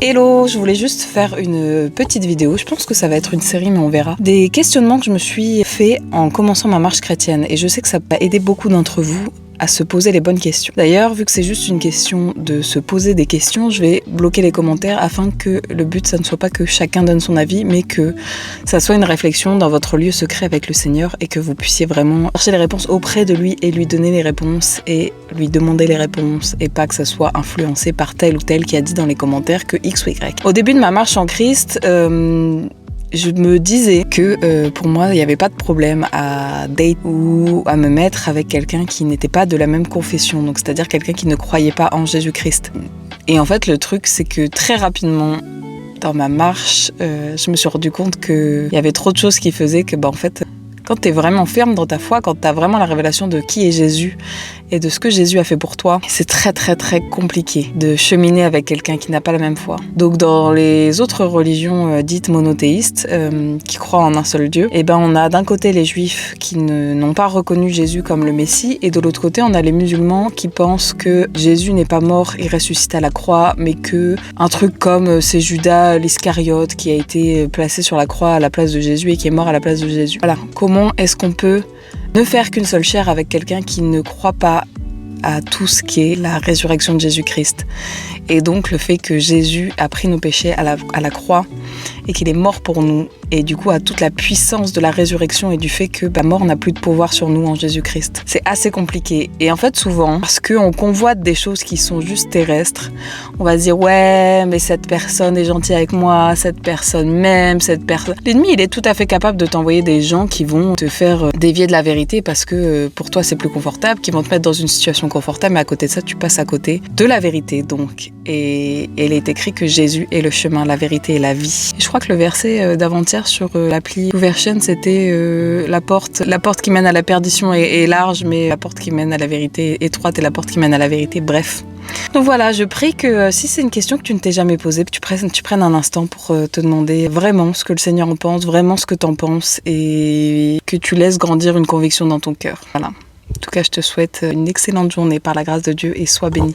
Hello, je voulais juste faire une petite vidéo, je pense que ça va être une série mais on verra. Des questionnements que je me suis fait en commençant ma marche chrétienne et je sais que ça va aider beaucoup d'entre vous à se poser les bonnes questions. D'ailleurs, vu que c'est juste une question de se poser des questions, je vais bloquer les commentaires afin que le but, ça ne soit pas que chacun donne son avis, mais que ça soit une réflexion dans votre lieu secret avec le Seigneur et que vous puissiez vraiment chercher les réponses auprès de lui et lui donner les réponses et lui demander les réponses et pas que ça soit influencé par tel ou tel qui a dit dans les commentaires que X ou Y. Au début de ma marche en Christ, je me disais que pour moi, il n'y avait pas de problème à date ou à me mettre avec quelqu'un qui n'était pas de la même confession, donc c'est-à-dire quelqu'un qui ne croyait pas en Jésus-Christ. Et en fait, le truc, c'est que très rapidement, dans ma marche, je me suis rendu compte qu'il y avait trop de choses qui faisaient que, en fait, quand tu es vraiment ferme dans ta foi, quand tu as vraiment la révélation de qui est Jésus et de ce que Jésus a fait pour toi, c'est très très très compliqué de cheminer avec quelqu'un qui n'a pas la même foi. Donc dans les autres religions dites monothéistes, qui croient en un seul Dieu, on a d'un côté les juifs qui n'ont pas reconnu Jésus comme le Messie, et de l'autre côté on a les musulmans qui pensent que Jésus n'est pas mort et ressuscité à la croix, mais que un truc comme c'est Judas l'Iscariote qui a été placé sur la croix à la place de Jésus et qui est mort à la place de Jésus. Voilà, comment est-ce qu'on peut ne faire qu'une seule chair avec quelqu'un qui ne croit pas à tout ce qui est la résurrection de Jésus-Christ. Et donc le fait que Jésus a pris nos péchés à la croix et qu'il est mort pour nous, et du coup à toute la puissance de la résurrection et du fait que la mort n'a plus de pouvoir sur nous en Jésus-Christ. C'est assez compliqué. Et en fait souvent, parce qu'on convoite des choses qui sont juste terrestres, on va se dire ouais mais cette personne est gentille avec moi, cette personne m'aime, cette personne... L'ennemi il est tout à fait capable de t'envoyer des gens qui vont te faire dévier de la vérité parce que pour toi c'est plus confortable, qui vont te mettre dans une situation confortable, mais à côté de ça tu passes à côté de la vérité donc. Et il est écrit que Jésus est le chemin, la vérité et la vie. Je crois que le verset d'avant-hier sur l'appli YouVersion, c'était la porte qui mène à la perdition est large, mais la porte qui mène à la vérité est étroite et la porte qui mène à la vérité, bref. Donc voilà, je prie que si c'est une question que tu ne t'es jamais posée, que tu prennes un instant pour te demander vraiment ce que le Seigneur en pense, vraiment ce que tu en penses et que tu laisses grandir une conviction dans ton cœur. Voilà. En tout cas, je te souhaite une excellente journée par la grâce de Dieu et sois béni.